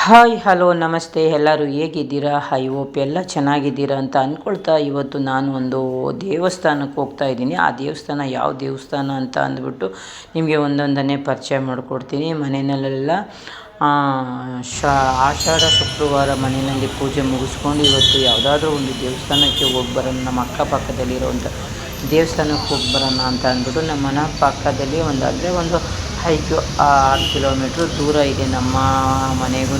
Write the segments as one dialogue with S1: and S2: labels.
S1: Hi hello ನಮಸ್ತೆ ಎಲ್ಲರೂ ಹೇಗಿದ್ದೀರಾ? ಐ ಹೋಪ್ ಎಲ್ಲ ಚೆನ್ನಾಗಿದ್ದೀರಾ ಅಂತ ಅಂದ್ಕೊಳ್ತಾ ಇವತ್ತು ನಾನು ಒಂದು ದೇವಸ್ಥಾನಕ್ಕೆ ಹೋಗ್ತಾ ಇದ್ದೀನಿ. ಆ ದೇವಸ್ಥಾನ ಯಾವ ದೇವಸ್ಥಾನ ಅಂತ ಅಂದ್ಬಿಟ್ಟು ನಿಮಗೆ ಒಂದೊಂದನ್ನೇ ಪರಿಚಯ ಮಾಡಿಕೊಡ್ತೀನಿ. ಮನೆಯಲ್ಲೆಲ್ಲ ಆಷಾಢ ಶುಕ್ರವಾರ ಮನೆಯಲ್ಲಿ ಪೂಜೆ ಮುಗಿಸ್ಕೊಂಡು ಇವತ್ತು ಯಾವುದಾದ್ರೂ ಒಂದು ದೇವಸ್ಥಾನಕ್ಕೆ ಹೋಗಿ ಬರೋಣ, ನಮ್ಮ ಅಕ್ಕಪಕ್ಕದಲ್ಲಿರುವಂಥ ದೇವಸ್ಥಾನಕ್ಕೆ ಹೋಗಿ ಬರೋಣ ಅಂತ ಅಂದ್ಬಿಟ್ಟು ನಮ್ಮ ಮನೆ ಪಕ್ಕದಲ್ಲಿ ಒಂದು 5-6 ಕಿಲೋಮೀಟ್ರ್ ದೂರ ಇದೆ ನಮ್ಮ ಮನೆಗೂ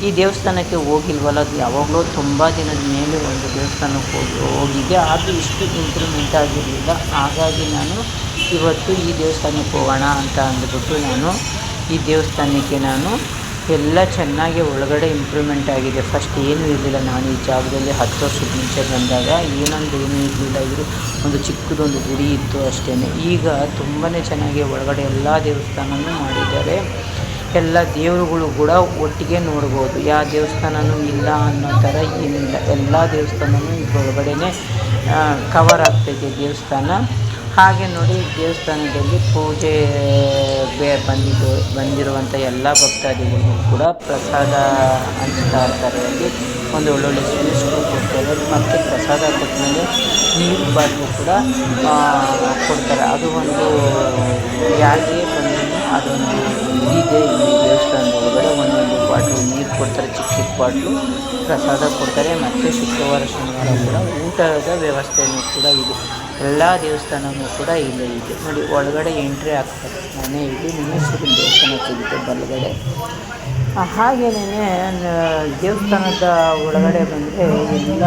S1: ಈ ದೇವಸ್ಥಾನಕ್ಕೆ ಹೋಗಿಲ್ವಲ್ಲ. ಅದು ಯಾವಾಗಲೂ ತುಂಬ ದಿನದ ಮೇಲೆ ಒಂದು ದೇವಸ್ಥಾನಕ್ಕೆ ಹೋಗಿದ್ದೆ, ಅದು ಇಷ್ಟು ಇಂಪ್ರೂವ್ಮೆಂಟ್ ಆಗಿರಲಿಲ್ಲ. ಹಾಗಾಗಿ ನಾನು ಇವತ್ತು ಈ ದೇವಸ್ಥಾನಕ್ಕೆ ಹೋಗೋಣ ಅಂತ ಅಂದ್ಬಿಟ್ಟು ಈ ದೇವಸ್ಥಾನಕ್ಕೆ ಎಲ್ಲ ಚೆನ್ನಾಗಿ ಒಳಗಡೆ ಇಂಪ್ರೂವ್ಮೆಂಟ್ ಆಗಿದೆ. ಫಸ್ಟ್ ಏನೂ ಇರಲಿಲ್ಲ. ನಾನು ಈ ಜಾಗದಲ್ಲಿ 10 ವರ್ಷದ ಮುಂಚೆ ಬಂದಾಗ ಏನೂ ಇರಲಿಲ್ಲ. ಒಂದು ಚಿಕ್ಕದೊಂದು ಗುಡಿ ಇತ್ತು ಅಷ್ಟೇ. ಈಗ ತುಂಬಾ ಚೆನ್ನಾಗಿ ಒಳಗಡೆ ಎಲ್ಲ ದೇವಸ್ಥಾನನೂ ಮಾಡಿದ್ದಾರೆ. ಎಲ್ಲ ದೇವರುಗಳು ಕೂಡ ಒಟ್ಟಿಗೆ ನೋಡ್ಬೋದು. ಯಾವ ದೇವಸ್ಥಾನವೂ ಇಲ್ಲ ಅನ್ನೋ ಥರ ಏನಿಲ್ಲ. ಎಲ್ಲ ದೇವಸ್ಥಾನವೂ ಇದರೊಳಗಡೆ ಕವರ್ ಆಗ್ತೈತೆ ದೇವಸ್ಥಾನ. ಹಾಗೆ ನೋಡಿ, ದೇವಸ್ಥಾನದಲ್ಲಿ ಪೂಜೆ ಬಂದಿರುವಂಥ ಎಲ್ಲ ಭಕ್ತಾದಿಗಳು ಕೂಡ ಪ್ರಸಾದ ಹಂಚ್ತಾ ಇರ್ತಾರೆ. ಅಲ್ಲಿ ಒಂದು ಒಳ್ಳೊಳ್ಳೆ ಸ್ವೀಟ್ಸ್ಗಳು ಕೊಡ್ತಾರೆ, ಮತ್ತು ಪ್ರಸಾದ ಕೊಟ್ಟಮೇಲೆ ನೀರು ಬಾಟ್ಲು ಕೂಡ ಕೊಡ್ತಾರೆ. ಅದು ಒಂದು ಯಾರಿಗೆ ಬಂದರೂ ಅದೊಂದು ಇದೆ. ಈ ದೇವಸ್ಥಾನದ ಒಳಗಡೆ ಒಂದೊಂದು ಬಾಟ್ಲು ನೀರು ಕೊಡ್ತಾರೆ, ಚಿಕ್ಕ ಬಾಟ್ಲು ಪ್ರಸಾದ ಕೊಡ್ತಾರೆ. ಮತ್ತು ಶುಕ್ರವಾರ ಶನಿವಾರ ಕೂಡ ಊಟದ ವ್ಯವಸ್ಥೆಯೂ ಕೂಡ ಇದೆ. ಎಲ್ಲ ದೇವಸ್ಥಾನವೂ ಕೂಡ ಇಲ್ಲೇ ಇದೆ ನೋಡಿ. ಒಳಗಡೆ ಎಂಟ್ರಿ ಆಗ್ತಾರೆ. ನಾನೇ ಇಲ್ಲಿ ಮುನೇಶ್ವರನ ದೇವಸ್ಥಾನ ಸಿಗುತ್ತೆ ಬಲಗಡೆ. ಹಾಗೆಯೇ ದೇವಸ್ಥಾನದ ಒಳಗಡೆ ಬಂದರೆ ಎಲ್ಲ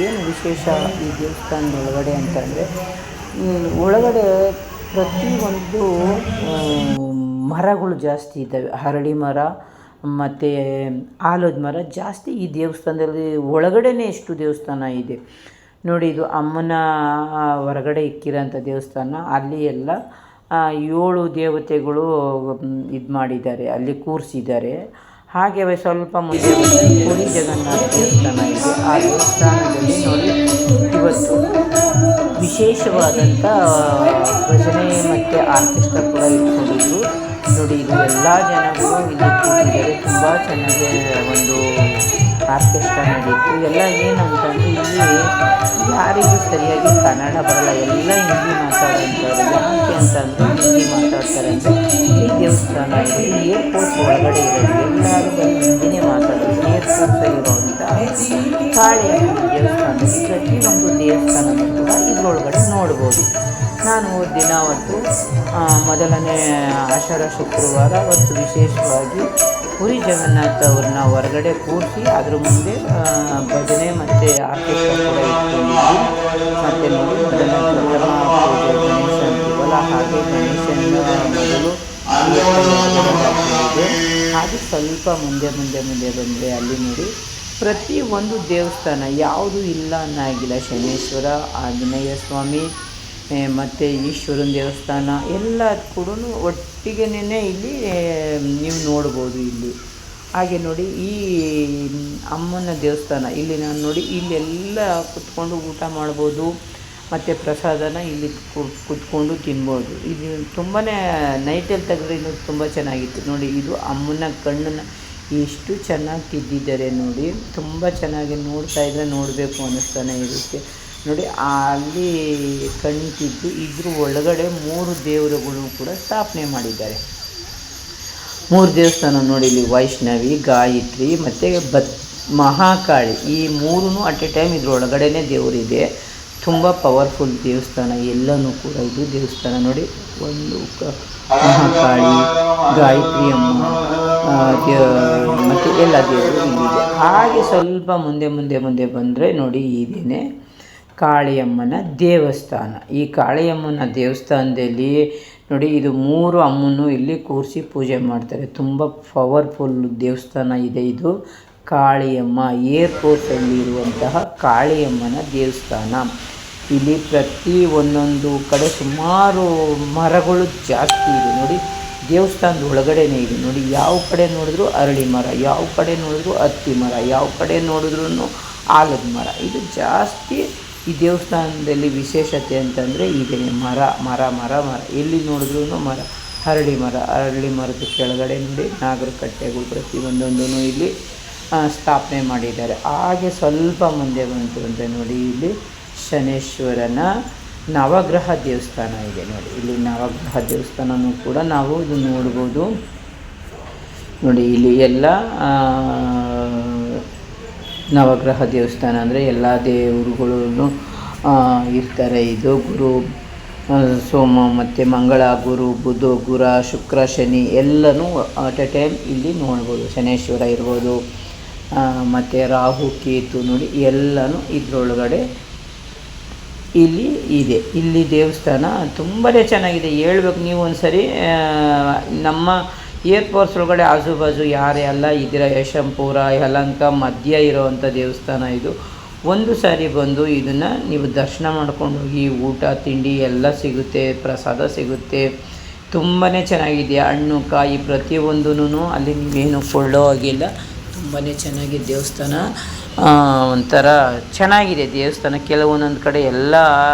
S1: ಏನು ವಿಶೇಷ ಈ ದೇವಸ್ಥಾನದ ಒಳಗಡೆ ಅಂತಂದರೆ, ಒಳಗಡೆ ಪ್ರತಿಯೊಂದು ಮರಗಳು ಜಾಸ್ತಿ ಇದ್ದಾವೆ. ಹರಳಿ ಮರ ಮತ್ತು ಆಲದ ಮರ ಜಾಸ್ತಿ ಈ ದೇವಸ್ಥಾನದಲ್ಲಿ. ಒಳಗಡೆನೇ ಎಷ್ಟು ದೇವಸ್ಥಾನ ಇದೆ ನೋಡಿ. ಇದು ಅಮ್ಮನ ಹೊರಗಡೆ ಇಕ್ಕಿರೋಂಥ ದೇವಸ್ಥಾನ. ಅಲ್ಲಿ ಎಲ್ಲ 7 ದೇವತೆಗಳು ಇದು ಮಾಡಿದ್ದಾರೆ, ಅಲ್ಲಿ ಕೂರಿಸಿದ್ದಾರೆ. ಹಾಗೆ ಸ್ವಲ್ಪ ಮುಂದೆ ಪುರಿ ಜಗನ್ನಾಥ ದೇವಸ್ಥಾನ ಇದೆ. ಆ ದೇವಸ್ಥಾನದಲ್ಲಿ ನೋಡಿ ಇವತ್ತು ವಿಶೇಷವಾದಂಥ ಭಜನೆ ಮತ್ತು ಆರ್ಕೆಸ್ಟ್ರಾ ಕೂಡ ಇಟ್ಕೊಂಡಿದ್ರು ನೋಡಿ. ಇದು ಎಲ್ಲ ಜನಗಳು ಇಲ್ಲಿ ಕೂತಿದ್ದಾರೆ. ತುಂಬ ಚೆನ್ನಾಗಿ ಒಂದು ಆರ್ಕೆಸ್ಟ್ರಾ ನಡೀತು. ಎಲ್ಲ ಏನಂತಂದರೆ, ಇಲ್ಲಿ ಯಾರಿಗೂ ಸರಿಯಾಗಿ ಕನ್ನಡ ಬರಲ್ಲ, ಎಲ್ಲ ಹಿಂದಿ ಮಾತಾಡೋಂಥವ್ರು. ಯಾಕೆ ಅಂತಂದರೆ, ಹಿಂದಿ ಮಾತಾಡ್ತಾರೆ ಅಂದರೆ ಈ ದೇವಸ್ಥಾನ ಇದೆ, ಏರ್ಪೋರ್ಟ್ ಒಳಗಡೆ ಇರೋದು, ಎಲ್ಲರೂ ಹಿಂದಿನೇ ಮಾತಾಡೋದು. ಏರ್ಪೋರ್ಟ್ಸಲ್ಲಿರುವಂಥ ಕಾಳಿಯಮ್ಮನ ದೇವಸ್ಥಾನದಲ್ಲಿ ಪ್ರತಿಯೊಂದು ದೇವಸ್ಥಾನವೂ ಕೂಡ ಇದ್ರೊಳಗಡೆ ನೋಡ್ಬೋದು. ನಾನು ದಿನ ಅವತ್ತು ಮೊದಲನೇ ಆಷಾಢ ಶುಕ್ರವಾರ ಅವತ್ತು ವಿಶೇಷವಾಗಿ ಪುರಿ ಜಗನ್ನಾಥ ಅವ್ರನ್ನ ಹೊರಗಡೆ ಕೂರಿಸಿ ಅದ್ರ ಮುಂದೆ ಭಜನೆ ಮತ್ತು ಆರ್ಕೆಸ್ಟ್ರಾ ಕೂಡ ಇಟ್ಕೊಂಡಿದ್ವಿ. ಮತ್ತು ನೋಡಿ, ಮೊದಲನೇ ಪ್ರಥಮ ಪೂಜೆ ಗಣೇಶ ಅಂತೀವಲ್ಲ, ಹಾಗೆ ಗಣೇಶನ ಮೊದಲು ಇದೆ. ಹಾಗೆ ಸ್ವಲ್ಪ ಮುಂದೆ ಬಂದರೆ ಅಲ್ಲಿ ನೋಡಿ ಪ್ರತಿಯೊಂದು ದೇವಸ್ಥಾನ ಯಾವುದು ಇಲ್ಲ ಅನ್ನೋಂಗಿಲ್ಲ. ಶನೇಶ್ವರ, ಆಂಜನೇಯ ಸ್ವಾಮಿ ಮತ್ತು ಈಶ್ವರನ ದೇವಸ್ಥಾನ ಎಲ್ಲ ಕೂಡ ಒಟ್ಟಿಗೆನೇ ಇಲ್ಲಿ ನೀವು ನೋಡ್ಬೋದು ಇಲ್ಲಿ. ಹಾಗೆ ನೋಡಿ, ಈ ಅಮ್ಮನ ದೇವಸ್ಥಾನ ಇಲ್ಲಿ ನಾನು ನೋಡಿ, ಇಲ್ಲೆಲ್ಲ ಕುತ್ಕೊಂಡು ಊಟ ಮಾಡ್ಬೋದು ಮತ್ತು ಪ್ರಸಾದನ ಇಲ್ಲಿ ಕುತ್ಕೊಂಡು ತಿನ್ಬೋದು. ಇದು ತುಂಬಾ ನೈಟಲ್ಲಿ ತೆಗೆದ್ರೆ ಇನ್ನೂ ತುಂಬ ಚೆನ್ನಾಗಿತ್ತು ನೋಡಿ. ಇದು ಅಮ್ಮನ ಕಣ್ಣನ್ನು ಎಷ್ಟು ಚೆನ್ನಾಗಿ ತಿದ್ದಿದ್ದಾರೆ ನೋಡಿ. ತುಂಬ ಚೆನ್ನಾಗಿ ನೋಡ್ತಾ ಇದ್ದರೆ ನೋಡಬೇಕು ಅನ್ನಿಸ್ತಾನೆ ಇರುತ್ತೆ ನೋಡಿ. ಅಲ್ಲಿ ಕಣ್ಣು ತಿದ್ದು ಇದ್ರ ಒಳಗಡೆ 3 ದೇವರುಗಳು ಕೂಡ ಸ್ಥಾಪನೆ ಮಾಡಿದ್ದಾರೆ. 3 ದೇವಸ್ಥಾನ ನೋಡಿ. ಇಲ್ಲಿ ವೈಷ್ಣವಿ, ಗಾಯತ್ರಿ ಮತ್ತು ಮಹಾಕಾಳಿ, ಈ 3 ಅಟ್ ಎ ಟೈಮ್ ಇದ್ರೊಳಗಡೆನೇ ದೇವರಿದೆ. ತುಂಬ ಪವರ್ಫುಲ್ ದೇವಸ್ಥಾನ ಎಲ್ಲನೂ ಕೂಡ. ಇದು ದೇವಸ್ಥಾನ ನೋಡಿ, ಒಂದು ಮಹಾಕಾಳಿ, ಗಾಯತ್ರಿ ಅಮ್ಮ ಮತ್ತು ಎಲ್ಲ ದೇವರು ಇಲ್ಲಿದೆ. ಹಾಗೆ ಸ್ವಲ್ಪ ಮುಂದೆ ಬಂದರೆ ನೋಡಿ, ಇದೇನೆ ಕಾಳಿಯಮ್ಮನ ದೇವಸ್ಥಾನ. ಈ ಕಾಳಿಯಮ್ಮನ ದೇವಸ್ಥಾನದಲ್ಲಿ ನೋಡಿ, ಇದು 3 ಅಮ್ಮನೂ ಇಲ್ಲಿ ಕೂರಿಸಿ ಪೂಜೆ ಮಾಡ್ತಾರೆ. ತುಂಬ ಪವರ್ಫುಲ್ ದೇವಸ್ಥಾನ ಇದೆ ಇದು. ಕಾಳಿಯಮ್ಮ ಏರ್ಪೋರ್ಟಲ್ಲಿ ಇರುವಂತಹ ಕಾಳಿಯಮ್ಮನ ದೇವಸ್ಥಾನ. ಇಲ್ಲಿ ಒಂದೊಂದು ಕಡೆ ಸುಮಾರು ಮರಗಳು ಜಾಸ್ತಿ ಇದೆ ನೋಡಿ. ದೇವಸ್ಥಾನದ ಒಳಗಡೆನೇ ಇದೆ ನೋಡಿ. ಯಾವ ಕಡೆ ನೋಡಿದ್ರು ಅರಳಿ ಮರ, ಯಾವ ಕಡೆ ನೋಡಿದ್ರು ಹತ್ತಿ ಮರ, ಯಾವ ಕಡೆ ನೋಡಿದ್ರೂ ಆಲದ ಮರ. ಇದು ಜಾಸ್ತಿ ಈ ದೇವಸ್ಥಾನದಲ್ಲಿ ವಿಶೇಷತೆ ಅಂತಂದರೆ ಇದೆ. ಮರ ಎಲ್ಲಿ ನೋಡಿದ್ರೂ ಮರ. ಅರಳಿ ಮರದ ಕೆಳಗಡೆ ನೋಡಿ ನಾಗರ ಕಟ್ಟೆಗಳು ಪ್ರತಿಯೊಂದೊಂದೂ ಇಲ್ಲಿ ಸ್ಥಾಪನೆ ಮಾಡಿದ್ದಾರೆ. ಹಾಗೆ ಸ್ವಲ್ಪ ಮುಂದೆ ಬಂತು ಅಂದರೆ ನೋಡಿ ಇಲ್ಲಿ ಶನೇಶ್ವರನ ನವಗ್ರಹ ದೇವಸ್ಥಾನ ಇದೆ ನೋಡಿ. ಇಲ್ಲಿ ನವಗ್ರಹ ದೇವಸ್ಥಾನವೂ ಕೂಡ ನಾವು ಇದು ನೋಡ್ಬೋದು ನೋಡಿ. ಇಲ್ಲಿ ಎಲ್ಲ ನವಗ್ರಹ ದೇವಸ್ಥಾನ ಅಂದರೆ ಎಲ್ಲ ದೇವರುಗಳು ಇರ್ತಾರೆ. ಇದು ಗುರು ಸೋಮ ಮತ್ತು ಮಂಗಳ, ಗುರು, ಬುಧ, ಗುರ, ಶುಕ್ರ, ಶನಿ ಎಲ್ಲನೂ ಅಟ್ ಎ ಟೈಮ್ ಇಲ್ಲಿ ನೋಡ್ಬೋದು. ಶನೇಶ್ವರ ಇರ್ಬೋದು, ಮತ್ತು ರಾಹು, ಕೇತು ನೋಡಿ ಎಲ್ಲನೂ ಇದ್ರೊಳಗಡೆ ಇಲ್ಲಿ ಇದೆ. ಇಲ್ಲಿ ದೇವಸ್ಥಾನ ತುಂಬಾ ಚೆನ್ನಾಗಿದೆ. ಹೇಳ್ಬೇಕು ನೀವು ಒಂದು ಸರಿ ನಮ್ಮ ಏರ್ಪೋರ್ಟ್ಸ್ ಒಳಗಡೆ ಆಜುಬಾಜು ಯಾರೆಲ್ಲ ಇದ್ದೀರಾ, ಯಶವಂತಪುರ, ಯಲಹಂಕ ಮಧ್ಯ ಇರೋವಂಥ ದೇವಸ್ಥಾನ ಇದು. ಒಂದು ಸಾರಿ ಬಂದು ಇದನ್ನು ನೀವು ದರ್ಶನ ಮಾಡ್ಕೊಂಡು ಹೋಗಿ. ಊಟ ತಿಂಡಿ ಎಲ್ಲ ಸಿಗುತ್ತೆ, ಪ್ರಸಾದ ಸಿಗುತ್ತೆ, ತುಂಬಾ ಚೆನ್ನಾಗಿದೆ. ಹಣ್ಣು ಕಾಯಿ ಪ್ರತಿಯೊಂದೂ ಅಲ್ಲಿ ನೀವೇನು ಕೊಳ್ಳೋ ಹಾಗಿಲ್ಲ. ತುಂಬಾ ಚೆನ್ನಾಗಿದೆ ದೇವಸ್ಥಾನ. ಒಂಥರ ಚೆನ್ನಾಗಿದೆ ದೇವಸ್ಥಾನ. ಕೆಲವೊಂದೊಂದು ಕಡೆ ಎಲ್ಲ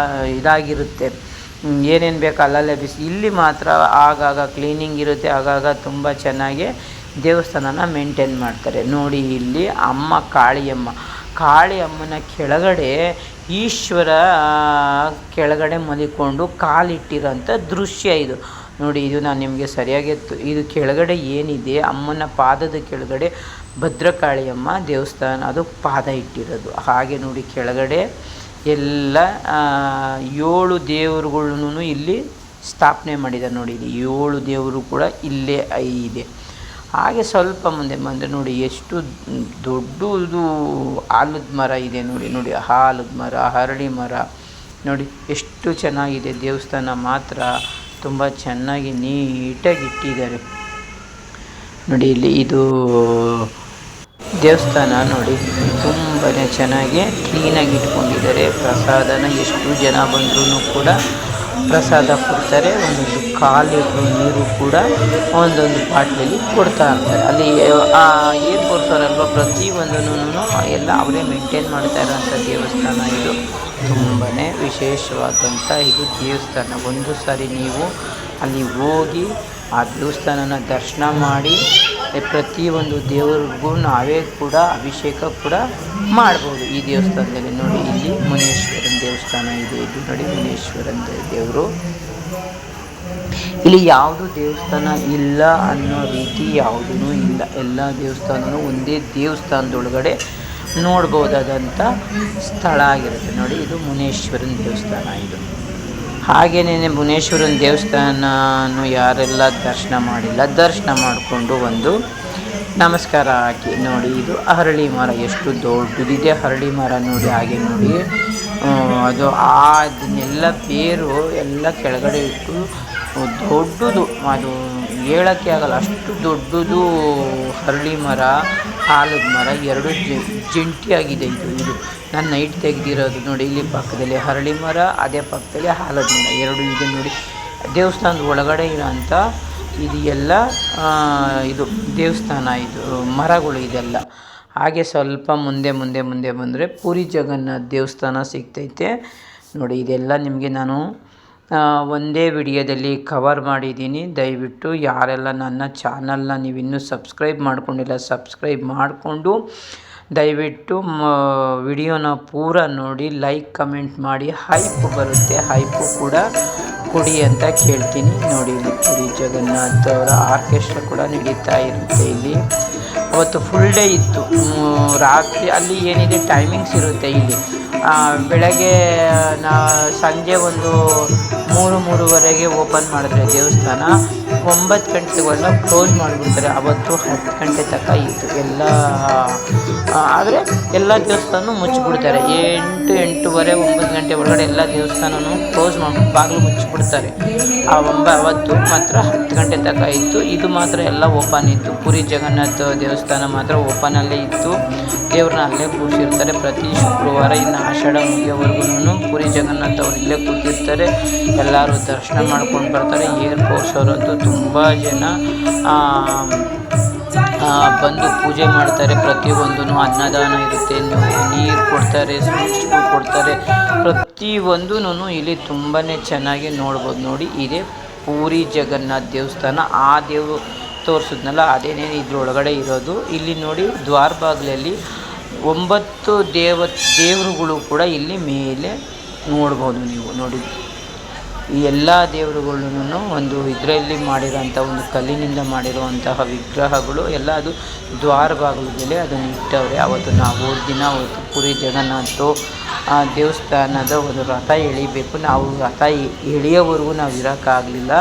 S1: ಇದಾಗಿರುತ್ತೆ, ಏನೇನು ಬೇಕು ಅಲ್ಲಲ್ಲೇ ಬಿಸಿ. ಇಲ್ಲಿ ಮಾತ್ರ ಆಗಾಗ ಕ್ಲೀನಿಂಗ್ ಇರುತ್ತೆ, ಆಗಾಗ ತುಂಬ ಚೆನ್ನಾಗಿ ದೇವಸ್ಥಾನನ ಮೇಂಟೈನ್ ಮಾಡ್ತಾರೆ ನೋಡಿ. ಇಲ್ಲಿ ಅಮ್ಮ ಕಾಳಿಯಮ್ಮನ ಕೆಳಗಡೆ ಈಶ್ವರ ಕೆಳಗಡೆ ಮಲಿಕೊಂಡು ಕಾಲಿಟ್ಟಿರೋಂಥ ದೃಶ್ಯ ಇದು ನೋಡಿ. ಇದು ನಾನು ನಿಮಗೆ ಸರಿಯಾಗಿ ಇದು ಕೆಳಗಡೆ ಏನಿದೆ ಅಮ್ಮನ ಪಾದದ ಕೆಳಗಡೆ ಭದ್ರಕಾಳಿಯಮ್ಮ ದೇವಸ್ಥಾನ ಅದು ಪಾದ ಇಟ್ಟಿರೋದು. ಹಾಗೆ ನೋಡಿ ಕೆಳಗಡೆ ಎಲ್ಲ 7 ದೇವರುಗಳನ್ನು ಇಲ್ಲಿ ಸ್ಥಾಪನೆ ಮಾಡಿದ್ದಾರೆ ನೋಡಿ. ಇಲ್ಲಿ 7 ದೇವರು ಕೂಡ ಇಲ್ಲೇ ಇದೆ. ಹಾಗೆ ಸ್ವಲ್ಪ ಮುಂದೆ ಬಂದರೆ ನೋಡಿ ಎಷ್ಟು ದೊಡ್ಡದು ಆಲದ ಮರ ಇದೆ ನೋಡಿ. ಆಲದ ಮರ, ಹರಳಿ ಮರ ನೋಡಿ ಎಷ್ಟು ಚೆನ್ನಾಗಿದೆ. ದೇವಸ್ಥಾನ ಮಾತ್ರ ತುಂಬ ಚೆನ್ನಾಗಿ ನೀಟಾಗಿ ಇಟ್ಟಿದ್ದಾರೆ ನೋಡಿ. ಇಲ್ಲಿ ಇದು ದೇವಸ್ಥಾನ ನೋಡಿ ತುಂಬಾ ಚೆನ್ನಾಗಿ ಕ್ಲೀನಾಗಿ ಇಟ್ಕೊಂಡಿದ್ದಾರೆ. ಪ್ರಸಾದನ ಎಷ್ಟು ಜನ ಬಂದರೂ ಕೂಡ ಪ್ರಸಾದ ಕೊಡ್ತಾರೆ. ಒಂದೊಂದು ಕಾಲಿಟ್ಟು ನೀರು ಕೂಡ ಒಂದೊಂದು ಬಾಟ್ಲಲ್ಲಿ ಕೊಡ್ತಾ ಇರ್ತಾರೆ. ಅಲ್ಲಿ ಏರ್ಪೋರ್ಟ್ಸವರಲ್ವ ಪ್ರತಿಯೊಂದನ್ನು ಎಲ್ಲ ಅವರೇ ಮೇಂಟೈನ್ ಮಾಡ್ತಾ ಇರೋಂಥ ದೇವಸ್ಥಾನ ಇದು. ತುಂಬಾ ವಿಶೇಷವಾದಂಥ ಇದು ದೇವಸ್ಥಾನ. ಒಂದು ಸಾರಿ ನೀವು ಅಲ್ಲಿ ಹೋಗಿ ಆ ದೇವಸ್ಥಾನನ ದರ್ಶನ ಮಾಡಿ ಪ್ರತಿಯೊಂದು ದೇವರಿಗೂ ನಾವೇ ಕೂಡ ಅಭಿಷೇಕ ಕೂಡ ಮಾಡ್ಬೋದು ಈ ದೇವಸ್ಥಾನದಲ್ಲಿ ನೋಡಿ. ಇಲ್ಲಿ ಮುನೇಶ್ವರನ ದೇವಸ್ಥಾನ ಇದೆ. ಇದು ನೋಡಿ ಮುನೇಶ್ವರನ ದೇವರು. ಇಲ್ಲಿ ಯಾವುದು ದೇವಸ್ಥಾನ ಇಲ್ಲ ಅನ್ನೋ ರೀತಿ ಯಾವುದೂ ಇಲ್ಲ. ಎಲ್ಲ ದೇವಸ್ಥಾನವೂ ಒಂದೇ ದೇವಸ್ಥಾನದೊಳಗಡೆ ನೋಡ್ಬೋದಾದಂಥ ಸ್ಥಳ ಆಗಿರುತ್ತೆ ನೋಡಿ. ಇದು ಮುನೇಶ್ವರನ ದೇವಸ್ಥಾನ ಇದು. ಹಾಗೆಯೇ ಮುನೇಶ್ವರನ ದೇವಸ್ಥಾನನೂ ಯಾರೆಲ್ಲ ದರ್ಶನ ಮಾಡಿಲ್ಲ ದರ್ಶನ ಮಾಡಿಕೊಂಡು ಒಂದು ನಮಸ್ಕಾರ ಹಾಕಿ ನೋಡಿ. ಇದು ಹರಳಿ ಮರ ಎಷ್ಟು ದೊಡ್ಡದಿದೆ ಹರಳಿ ಮರ ನೋಡಿ. ಹಾಗೆ ನೋಡಿ ಅದು ಅದನ್ನೆಲ್ಲ ಬೇರು ಎಲ್ಲ ಕೆಳಗಡೆ ಇಟ್ಟು ದೊಡ್ಡದು, ಅದು ಹೇಳೋಕ್ಕೆ ಆಗಲ್ಲ ಅಷ್ಟು ದೊಡ್ಡದು ಹರಳಿ ಮರ, ಆಲದ ಮರ ಎರಡು ಜಂಟಿಯಾಗಿದೆ. ಇದು ನಾನು ನೈಟ್ ತೆಗೆದಿರೋದು ನೋಡಿ. ಇಲ್ಲಿ ಪಕ್ಕದಲ್ಲಿ ಹರಳಿ ಮರ, ಅದೇ ಪಕ್ಕದಲ್ಲಿ ಆಲದ ಮರ ಎರಡು ಇದೆ ನೋಡಿ. ದೇವಸ್ಥಾನದ ಒಳಗಡೆ ಇರೋಂಥ ಇದು ಎಲ್ಲ ಇದು ದೇವಸ್ಥಾನ, ಇದು ಮರಗಳು ಇದೆಲ್ಲ. ಹಾಗೆ ಸ್ವಲ್ಪ ಮುಂದೆ ಬಂದರೆ ಪುರಿ ಜಗನ್ನಾಥ ದೇವಸ್ಥಾನ ಸಿಗ್ತೈತೆ ನೋಡಿ. ಇದೆಲ್ಲ ನಿಮಗೆ ನಾನು ಒಂದೇ ವಿಡಿಯೋದಲ್ಲಿ ಕವರ್ ಮಾಡಿದ್ದೀನಿ. ದಯವಿಟ್ಟು ಯಾರೆಲ್ಲ ನನ್ನ ಚಾನಲ್ನ ನೀವಿನ್ನೂ ಸಬ್ಸ್ಕ್ರೈಬ್ ಮಾಡ್ಕೊಂಡಿಲ್ಲ ಸಬ್ಸ್ಕ್ರೈಬ್ ಮಾಡಿಕೊಂಡು ದಯವಿಟ್ಟು ವಿಡಿಯೋನ ಪೂರ ನೋಡಿ, ಲೈಕ್ ಕಮೆಂಟ್ ಮಾಡಿ. ಹೈಪ್ ಬರುತ್ತೆ, ಹೈಪು ಕೂಡ ಕೊಡಿ ಅಂತ ಕೇಳ್ತೀನಿ ನೋಡಿ. ಇಲ್ಲಿ ಪುರಿ ಜಗನ್ನಾಥ್ ಅವರ ಆರ್ಕೆಸ್ಟ್ರಾ ಕೂಡ ನಡೀತಾ ಇರುತ್ತೆ. ಇಲ್ಲಿ ಅವತ್ತು ಫುಲ್ ಡೇ ಇತ್ತು. ರಾತ್ರಿ ಅಲ್ಲಿ ಏನಿದೆ ಟೈಮಿಂಗ್ಸ್ ಇರುತ್ತೆ. ಇಲ್ಲಿ ಬೆಳಗ್ಗೆ ಸಂಜೆ ಒಂದು 3-3:30 ಓಪನ್ ಮಾಡಿದ್ರೆ ದೇವಸ್ಥಾನ 9 ಗಂಟೆಗೆಲ್ಲ ಕ್ಲೋಸ್ ಮಾಡಿಬಿಡ್ತಾರೆ. ಅವತ್ತು 10 ಗಂಟೆ ತನಕ ಇತ್ತು ಎಲ್ಲ. ಆದರೆ ಎಲ್ಲ ದೇವಸ್ಥಾನ ಮುಚ್ಚಿಬಿಡ್ತಾರೆ. 8-8:30 9 ಗಂಟೆ ಒಳಗಡೆ ಎಲ್ಲ ದೇವಸ್ಥಾನನೂ ಕ್ಲೋಸ್ ಮಾಡಿ ಬಾಗಿಲು ಮುಚ್ಚಿಬಿಡ್ತಾರೆ. ಅವತ್ತು ಮಾತ್ರ 10 ಗಂಟೆ ತನಕ ಇತ್ತು. ಇದು ಮಾತ್ರ ಎಲ್ಲ ಓಪನ್ ಇತ್ತು. ಪುರಿ ಜಗನ್ನಾಥ ದೇವಸ್ಥಾನ ಮಾತ್ರ ಓಪನಲ್ಲೇ ಇತ್ತು. ದೇವ್ರನ್ನ ಅಲ್ಲೇ ಕೂರಿಸಿರ್ತಾರೆ. ಪ್ರತಿ ಶುಕ್ರವಾರ ಇನ್ನು ಆಷಾಢ ಮುಗಿಯೋವರೆಗೂ ಪುರಿ ಜಗನ್ನಾಥ ಅವ್ರು ಇಲ್ಲೇ ಕೂತಿರ್ತಾರೆ. ಎಲ್ಲರೂ ದರ್ಶನ ಮಾಡ್ಕೊಂಡು ಬರ್ತಾರೆ. ಏರ್ಪೋರ್ಟ್ಸ್ ಅವರಂತೂ ತುಂಬ ಜನ ಬಂದು ಪೂಜೆ ಮಾಡ್ತಾರೆ. ಪ್ರತಿಯೊಂದೂ ಅನ್ನದಾನ ಇರುತ್ತೆ, ನೀರು ಕೊಡ್ತಾರೆ, ಸ್ವೀಟ್ಸ್ಗಳು ಕೊಡ್ತಾರೆ. ಪ್ರತಿಯೊಂದೂ ಇಲ್ಲಿ ತುಂಬಾ ಚೆನ್ನಾಗಿ ನೋಡ್ಬೋದು ನೋಡಿ. ಇದೇ ಪೂರಿ ಜಗನ್ನಾಥ ದೇವಸ್ಥಾನ. ಆ ದೇವರು ತೋರಿಸಿದ್ನಲ್ಲ ಅದೇನೇ ಇದ್ರೊಳಗಡೆ ಇರೋದು. ಇಲ್ಲಿ ನೋಡಿ ದ್ವಾರ ಬಾಗಿಲಲ್ಲಿ 9 ದೇವರುಗಳು ಕೂಡ ಇಲ್ಲಿ ಮೇಲೆ ನೋಡ್ಬೋದು ನೀವು. ನೋಡಿ ಈ ಎಲ್ಲ ದೇವರುಗಳನ್ನು ಒಂದು ಇದರಲ್ಲಿ ಮಾಡಿರೋಂಥ ಒಂದು ಕಲ್ಲಿನಿಂದ ಮಾಡಿರುವಂತಹ ವಿಗ್ರಹಗಳು ಎಲ್ಲ ಅದು ದ್ವಾರ ಬಾಗಿಲಲ್ಲಿ ಅದನ್ನು ಇಟ್ಟವ್ರೆ. ಅವತ್ತು ನಾವು ಹೋದ ಅವತ್ತು ಪುರಿ ಜಗನ್ನಾಥ ದೇವಸ್ಥಾನದ ಒಂದು ರಥ ಎಳಿಬೇಕು. ನಾವು ರಥ ಎಳೆಯೋವರೆಗೂ ನಾವು ಇರೋಕ್ಕಾಗಲಿಲ್ಲ,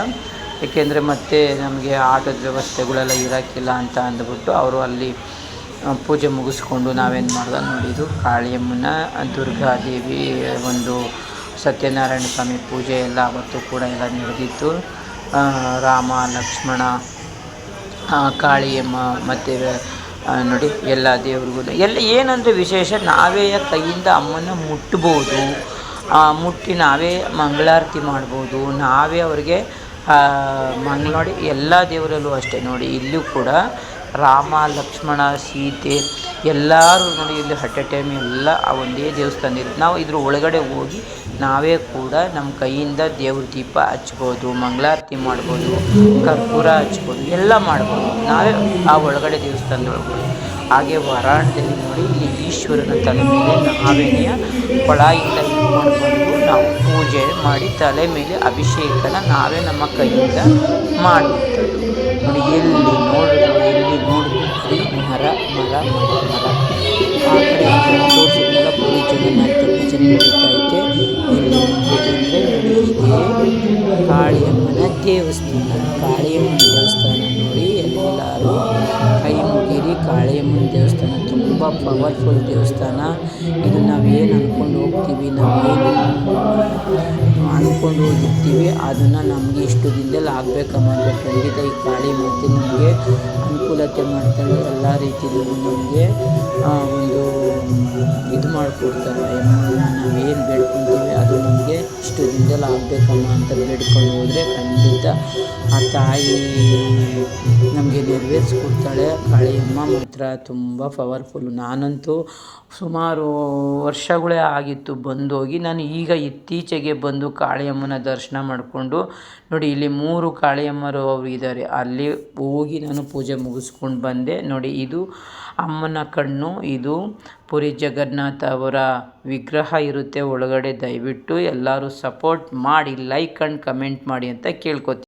S1: ಏಕೆಂದರೆ ಮತ್ತೆ ನಮಗೆ ಆಟದ ವ್ಯವಸ್ಥೆಗಳೆಲ್ಲ ಇರೋಕ್ಕಿಲ್ಲ ಅಂತ ಅಂದ್ಬಿಟ್ಟು ಅವರು ಅಲ್ಲಿ ಪೂಜೆ ಮುಗಿಸ್ಕೊಂಡು ನಾವೇನು ಮಾಡ್ದೆ ನೋಡಿದ್ದು ಕಾಳಿಯಮ್ಮನ, ದುರ್ಗಾದೇವಿ, ಒಂದು ಸತ್ಯನಾರಾಯಣ ಸ್ವಾಮಿ ಪೂಜೆ ಎಲ್ಲ ಅವತ್ತು ಕೂಡ ಎಲ್ಲ ನಡೆದಿತ್ತು. ರಾಮ, ಲಕ್ಷ್ಮಣ, ಕಾಳಿಯಮ್ಮ ಮತ್ತು ನೋಡಿ ಎಲ್ಲ ದೇವ್ರಿಗೂ ಎಲ್ಲ ಏನಂದರೆ ವಿಶೇಷ, ನಾವೇ ಕೈಯಿಂದ ಅಮ್ಮನ ಮುಟ್ಬೋದು, ಮುಟ್ಟಿ ನಾವೇ ಮಂಗಳಾರತಿ ಮಾಡ್ಬೋದು, ನಾವೇ ಅವ್ರಿಗೆ ನೋಡಿ ಎಲ್ಲ ದೇವರಲ್ಲೂ ಅಷ್ಟೇ. ನೋಡಿ ಇಲ್ಲೂ ಕೂಡ ರಾಮ, ಲಕ್ಷ್ಮಣ, ಸೀತೆ ಎಲ್ಲರೂ ನೋಡಿ ಇಲ್ಲಿ ಅಟ್ ಎ ಟೈಮ್ ಎಲ್ಲ ಆ ಒಂದೇ ದೇವಸ್ಥಾನದಲ್ಲಿ ನಾವು ಇದ್ರ ಒಳಗಡೆ ಹೋಗಿ ನಾವೇ ಕೂಡ ನಮ್ಮ ಕೈಯಿಂದ ದೇವ್ರ ದೀಪ ಹಚ್ಬೋದು, ಮಂಗಳಾರತಿ ಮಾಡ್ಬೋದು, ಕರ್ಪೂರ ಹಚ್ಬೋದು, ಎಲ್ಲ ಮಾಡ್ಬೋದು ನಾವೇ ಆ ಒಳಗಡೆ ದೇವಸ್ಥಾನದೊಳಗಡೆ. ಹಾಗೆ ವರಾಂಡದಲ್ಲಿ ನೋಡಿ ಇಲ್ಲಿ ಈಶ್ವರನ ತಲೆ ಮೇಲೆ ನಾವೇನೆಯ ಕೊಳಾಯಿಂದ ಇಟ್ಕೊಂಡು ನಾವು ಪೂಜೆ ಮಾಡಿ ತಲೆ ಮೇಲೆ ಅಭಿಷೇಕನ ನಾವೇ ನಮ್ಮ ಕೈಯಿಂದ ಮಾಡುವಂಥದ್ದು. ನೋಡಿ ಎಲ್ಲಿ ನೋಡಿದ್ರು ಬರೀ ಮರ ಮರ ಮರ ಮರ. ಆ ಕಡೆ ತೋರಿಸಿದ್ಮೇಲೆ ಪುರಿ ಜಗನ್ನಾಥ ಭಜನೆ ನಡೀತಾ ಐತೆ. ಇಲ್ಲಿ ಮುಂದೆ ಬಂದರೆ ನೋಡಿ ಇದೇ ಕಾಳಿಯಮ್ಮನ ದೇವಸ್ಥಾನ. ಕಾಳಿಯಮ್ಮನ ದೇವಸ್ಥಾನ ನೋಡಿ ಎಲ್ಲರೂ ಕೈ ಮುಗಿರಿ. ಕಾಳಿಯಮ್ಮನ ದೇವಸ್ಥಾನ ತುಂಬ ಪವರ್ಫುಲ್ ದೇವಸ್ಥಾನ. ಇದು ನಾವೇನು ಅಂದ್ಕೊಂಡು ಹೋಗ್ತೀವಿ, ನಾವೇನು ಅಂದ್ಕೊಂಡು ಹೋಗಿರ್ತೀವಿ ಅದನ್ನು ನಮಗೆ ಇಷ್ಟು ದಿನದಲ್ಲಿ ಆಗಬೇಕಮ್ಮ ಅಂತ ಖಂಡಿತ ಈ ಕಾಳಿ ಮಾತೆ ನಮಗೆ ಅನುಕೂಲತೆ ಮಾಡ್ತಾಳೆ. ಎಲ್ಲ ರೀತಿಯಲ್ಲೂ ನಮಗೆ ಒಂದು ಇದು ಮಾಡಿಕೊಡ್ತಾರೆ. ನಾವೇನು ಬೇಡ್ಕೊತೀವಿ ಅದು ನಮಗೆ ಇಷ್ಟು ದಿನದಲ್ಲಿ ಆಗಬೇಕಮ್ಮ ಅಂತ ಬೇಡ್ಕೊಂಡು ಹೋದರೆ ಖಂಡಿತ ಆ ತಾಯಿ ನಮಗೆ ನೆರವೇರಿಸ್ಕೊಡ್ತಾಳೆ. ಕಾಳಿಯಮ್ಮ ಮಾತ್ರ ತುಂಬ ಪವರ್ಫುಲ್ಲು. ನಾನಂತೂ ಸುಮಾರು ವರ್ಷಗಳೇ ಆಗಿತ್ತು ಬಂದೋಗಿ. ನಾನು ಈಗ ಇತ್ತೀಚೆಗೆ ಬಂದು ಕಾಳಿಯಮ್ಮನ ದರ್ಶನ ಮಾಡಿಕೊಂಡು ನೋಡಿ ಇಲ್ಲಿ 3 ಕಾಳಿಯಮ್ಮರು ಅವರು ಇದ್ದಾರೆ, ಅಲ್ಲಿ ಹೋಗಿ ನಾನು ಪೂಜೆ ಮುಗಿಸ್ಕೊಂಡು ಬಂದೆ. ನೋಡಿ ಇದು ಅಮ್ಮನ ಕಣ್ಣು, ಇದು ಪುರಿ ಜಗನ್ನಾಥ ಅವರ ವಿಗ್ರಹ ಇರುತ್ತೆ ಒಳಗಡೆ. ದಯವಿಟ್ಟು ಎಲ್ಲರೂ ಸಪೋರ್ಟ್ ಮಾಡಿ, ಲೈಕ್ ಆ್ಯಂಡ್ ಕಮೆಂಟ್ ಮಾಡಿ ಅಂತ ಕೇಳ್ಕೊತೀನಿ.